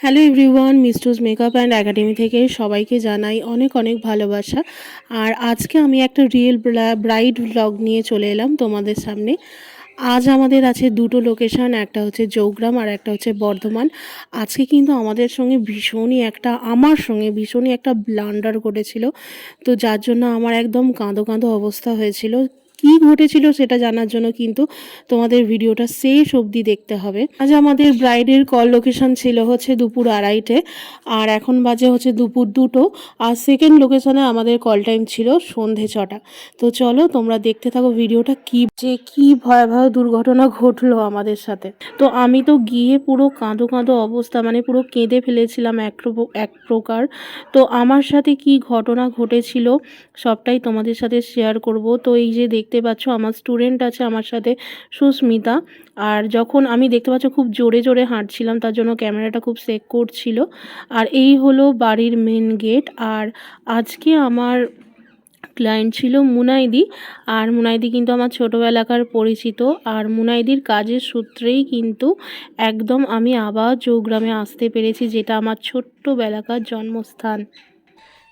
Hello everyone, Mistu's makeup and academy থেকে সবাইকে জানাই অনেক অনেক ভালোবাসা। আর আজকে আমি একটা রিয়েল ব্রাইড ভ্লগ নিয়ে চলে এলাম তোমাদের সামনে। আজ আমাদের আছে দুটো লোকেশন, একটা হচ্ছে চৌগ্রাম আর একটা হচ্ছে বর্ধমান। আজকে কিন্তু আমার সঙ্গে ভীষণই একটা ব্লান্ডার ঘটেছিল, তো যার জন্য আমার একদম কাঁদো কাঁদো অবস্থা হয়েছিল। কি ঘটেছিল সেটা জানার জন্য কিন্তু তোমাদের ভিডিওটা শেষ অবধি দেখতে হবে। আজ আমাদের ব্রাইডের কল লোকেশন ছিল হচ্ছে দুপুর 2:30, আর এখন বাজে হচ্ছে দুপুর 2টো। আর সেকেন্ড লোকেশনে আমাদের কল টাইম ছিল সন্ধে 6টা। তো চলো তোমরা দেখতে থাকো ভিডিওটা, কি ভয়াবহ দুর্ঘটনা ঘটলো আমাদের সাথে। তো আমি তো গিয়ে পুরো কাঁদো কাঁদো অবস্থা, মানে পুরো কেঁদে ফেলেছিলাম এক প্রকার। তো আমার সাথে কি ঘটনা ঘটেছিল সবটাই তোমাদের সাথে শেয়ার করব। তো এই যে দেখতে পাচ্ছ আমার স্টুডেন্ট আছে আমার সাথে, সুস্মিতা। আর যখন আমি দেখতে পাচ্ছ খুব জোরে জোরে হাঁটছিলাম, তার জন্য ক্যামেরাটা খুব সেক করছিল। আর এই হলো বাড়ির মেন গেট। আর আজকে আমার ক্লায়েন্ট ছিল মুনাইদি। আর মুনাইদি কিন্তু আমার ছোটোবেলাকার পরিচিত। আর মুনাইদির কাজের সূত্রেই কিন্তু একদম আমি আবার চৌগ্রামে আসতে পেরেছি, যেটা আমার ছোট্টবেলাকার জন্মস্থান।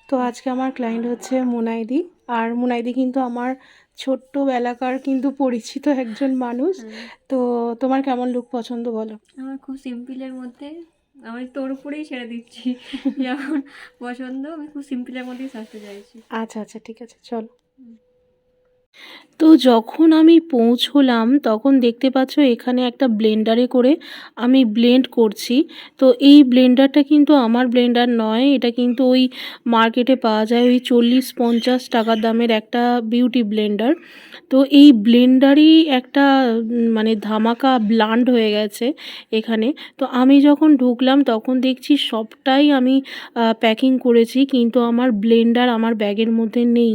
তো আজকে আমার ক্লায়েন্ট হচ্ছে মুনাইদি। আর মুনাইদি কিন্তু আমার ছোট্টবেলাকার কিন্তু পরিচিত একজন মানুষ। তো তোমার কেমন লুক পছন্দ বলো? আমার খুব সিম্পলের মধ্যে, আমি তোর উপরেই ছেড়ে দিচ্ছি। যেমন পছন্দ, আমি খুব সিম্পলের মধ্যেই সাজতে চাইছি। আচ্ছা আচ্ছা, ঠিক আছে, চলো। তো যখন আমি পৌঁছলাম তখন দেখতে পাচ্ছ এখানে একটা ব্লেন্ডারে করে আমি ব্লেন্ড করছি। তো এই ব্লেন্ডারটা কিন্তু আমার ব্লেন্ডার নয়, এটা কিন্তু ওই মার্কেটে পাওয়া যায় ওই 40-50 টাকার দামের একটা বিউটি ব্লেন্ডার। তো এই ব্লেন্ডারই একটা মানে ধামাকা ব্লান্ড হয়ে গেছে এখানে। তো আমি যখন ঢুকলাম তখন দেখছি সবটাই আমি প্যাকিং করেছি, কিন্তু আমার ব্লেন্ডার আমার ব্যাগের মধ্যে নেই।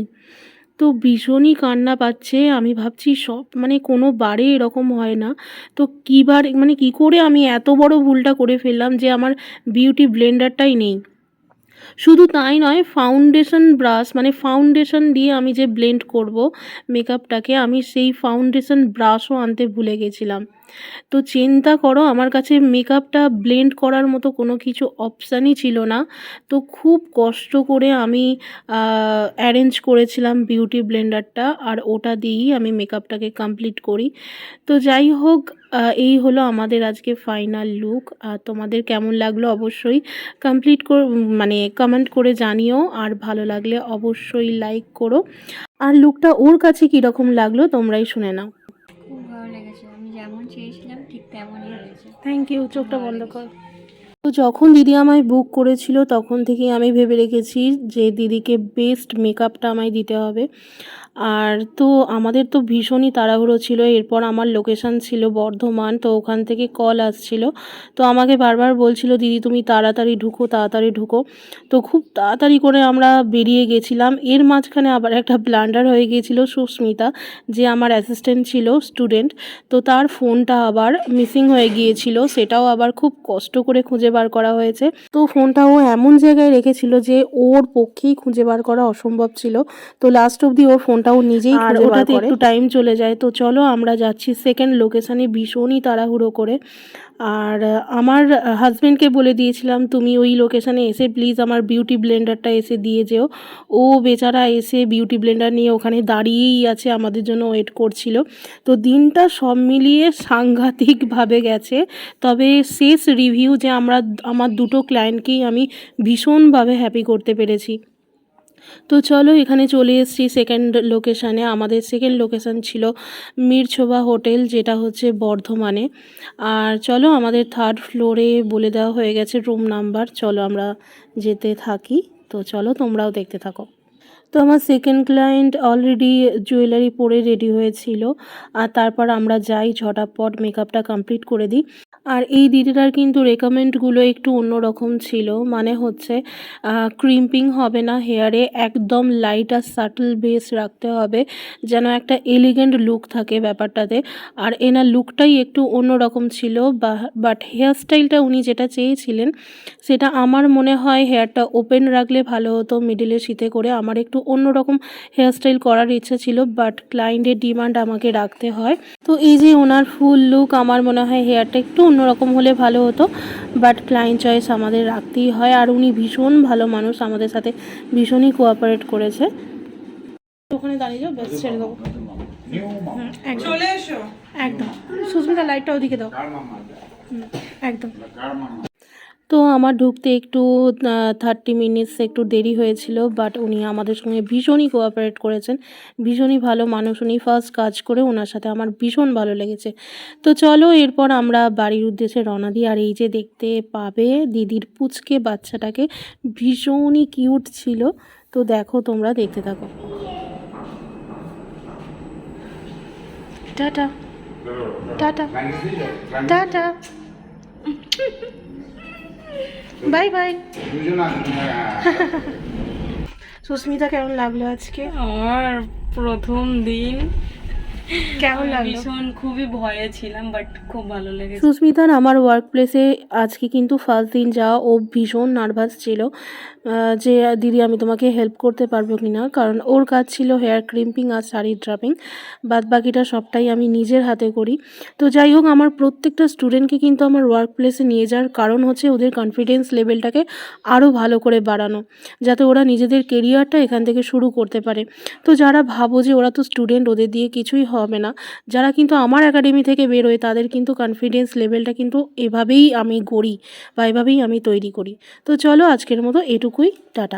তো ভীষণই কান্না পাচ্ছে। আমি ভাবছি সব মানে কোনো বারে এরকম হয় না। তো মানে কী করে আমি এত বড় ভুলটা করে ফেললাম যে আমার বিউটি ব্লেন্ডারটাই নেই। শুধু তাই নয়, ফাউন্ডেশন ব্রাশ মানে ফাউন্ডেশন দিয়ে আমি যে ব্লেন্ড করব মেকআপটাকে, আমি সেই ফাউন্ডেশন ব্রাশও আনতে ভুলে গেছিলাম। তো চিন্তা করো, আমার কাছে মেকআপটা ব্লেন্ড করার মতো কোনো কিছু অপশানই ছিল না। তো খুব কষ্ট করে আমি অ্যারেঞ্জ করেছিলাম বিউটি ব্লেন্ডারটা, আর ওটা দিয়েই আমি মেকআপটাকে কমপ্লিট করি। তো যাই হোক, এই হলো আমাদের আজকে ফাইনাল লুক। তোমাদের কেমন লাগলো অবশ্যই মানে কমেন্ট করে জানিও। আর ভালো লাগলে অবশ্যই লাইক করো। আর লুকটা ওর কাছে কীরকম লাগলো তোমরাই শুনে নাও। খুব ভালো লেগেছে, আমি যেমন চেয়েছিলাম ঠিক তেমনই হয়েছে। থ্যাংক ইউ, খুব চোখটা ভালো বন্ধ লেগেছে। কর। তো যখন দিদি আমায় বুক করেছিল তখন থেকেই আমি ভেবে রেখেছি যে দিদিকে বেস্ট মেকআপটা আমায় দিতে হবে। আর তো আমাদের তো ভীষণই তাড়াহুড়ো ছিল, এরপর আমার লোকেশান ছিল বর্ধমান, তো ওখান থেকে কল আসছিল। তো আমাকে বারবার বলছিল দিদি তুমি তাড়াতাড়ি ঢুকো তাড়াতাড়ি ঢুকো। তো খুব তাড়াতাড়ি করে আমরা বেরিয়ে গেছিলাম। এর মাঝখানে আবার একটা ব্লান্ডার হয়ে গিয়েছিল, সুস্মিতা যে আমার অ্যাসিস্ট্যান্ট ছিল স্টুডেন্ট, তো তার ফোনটা আবার মিসিং হয়ে গিয়েছিল, সেটাও আবার খুব কষ্ট করে খুঁজে বার করা হয়েছে। তো ফোনটা ও এমন জায়গায় রেখেছিল যে ওর পক্ষেই খুঁজে বার করা অসম্ভব ছিল। তো লাস্ট অবধি ওর ফোনটাও নিজেই খুঁজে বার করে। একটু টাইম চলে যায়। তো চলো আমরা যাচ্ছি সেকেন্ড লোকেশানে ভীষণই তাড়াহুড়ো করে। আর আমার হাজব্যান্ডকে বলে দিয়েছিলাম তুমি ওই লোকেশানে এসে প্লিজ আমার বিউটি ব্লেন্ডারটা এসে দিয়ে যেও। ও বেচারা এসে বিউটি ব্লেন্ডার নিয়ে ওখানে দাঁড়িয়েই আছে, আমাদের জন্য ওয়েট করছিল। তো দিনটা সব মিলিয়ে সাংঘাতিকভাবে গেছে। তবে শেষ রিভিউ যে আমার দুটো ক্লায়েন্টকেই আমি ভীষণভাবে হ্যাপি করতে পেরেছি। তো চলো এখানে চলে এসেছি সেকেন্ড লোকেশানে। আমাদের সেকেন্ড লোকেশান ছিল মিরছোবা হোটেল, যেটা হচ্ছে বর্ধমানে। আর চলো আমাদের থার্ড ফ্লোরে বলে দেওয়া হয়ে গেছে রুম নাম্বার, চলো আমরা যেতে থাকি। তো চলো তোমরাও দেখতে থাকো। তো আমার সেকেন্ড ক্লায়েন্ট অলরেডি জুয়েলারি পরে রেডি হয়েছিল। আর তারপর আমরা যাই, ঝটাপট মেকআপটা কমপ্লিট করে দিই। আর এই দিদিটার কিন্তু রেকমেন্ডগুলো একটু অন্যরকম ছিল, মানে হচ্ছে ক্রিম্পিং হবে না হেয়ারে, একদম লাইট আর সাটল বেস রাখতে হবে, যেন একটা এলিগেন্ট লুক থাকে ব্যাপারটাতে। আর এনার লুকটাই একটু অন্যরকম ছিল, বাট হেয়ার স্টাইলটা উনি যেটা চেয়েছিলেন সেটা আমার মনে হয় হেয়ারটা ওপেন রাখলে ভালো হতো, মিডিলে শীতে করে। আমার একটু অন্যরকম হেয়ারস্টাইল করার ইচ্ছা ছিল, বাট ক্লায়েন্টের ডিমান্ড আমাকে রাখতে হয়। তো এই যে ওনার ফুল লুক, আমার মনে হয় হেয়ারটা একটু অন্যরকম হলে ভালো হতো, বাট ক্লায়েন্ট চয়েস আমাদের রাখতেই হয়। আর উনি ভীষণ ভালো মানুষ, আমাদের সাথে ভীষণই কোঅপারেট করেছে। ওখানে দাঁড়িয়ে যাও, ব্যাস ছেড়ে দেবো। একদম একদম। সুস্মিতা লাইটটা ওদিকে দাও। একদম। তো আমার ঢুকতে একটু 30 মিনিটস একটু দেরি হয়েছিল, বাট উনি আমাদের সঙ্গে ভীষণই কোঅপারেট করেছেন, ভীষণই ভালো মানুষ। উনি ফার্স্ট কাজ করে ওনার সাথে আমার ভীষণ ভালো লেগেছে। তো চলো এরপর আমরা বাড়ির উদ্দেশ্যে রওনা দিই। আর এই যে দেখতে পাবে দিদির পুচকে বাচ্চাটাকে, ভীষণই কিউট ছিল। তো দেখো, তোমরা দেখতে থাকো। Ta ta ta ta ta ta, bye bye. Sushmita, কেমন লাগলো আজকে? আমার প্রথম দিন কেমন লাগলো? ভীষণ খুবই ভয়ে ছিলাম, বাট খুব ভালো লেগেছে। সুস্মিতার আমার ওয়ার্ক প্লেসে আজকে কিন্তু ফার্স্ট দিন যাওয়া, ও ভীষণ নার্ভাস ছিল যে দিদি আমি তোমাকে হেল্প করতে পারবো কি না, কারণ ওর কাজ ছিল হেয়ার ক্রিম্পিং আর শাড়ি ড্রাপিং, বাদ বাকিটা সবটাই আমি নিজের হাতে করি। তো যাই হোক, আমার প্রত্যেকটা স্টুডেন্টকে কিন্তু আমার ওয়ার্ক প্লেসে নিয়ে যাওয়ার কারণ হচ্ছে ওদের কনফিডেন্স লেভেলটাকে আরও ভালো করে বাড়ানো, যাতে ওরা নিজেদের কেরিয়ারটা এখান থেকে শুরু করতে পারে। তো যারা ভাবো যে ওরা তো স্টুডেন্ট, ওদের দিয়ে কিছুই হবে না, যারা কিন্তু আমার একাডেমি থেকে বেরোয় তাদের কিন্তু কনফিডেন্স লেভেলটা কিন্তু এভাবেই আমি গড়ি বা এভাবেই আমি তৈরি করি। তো চলো আজকের মতো এটুকুই, টাটা।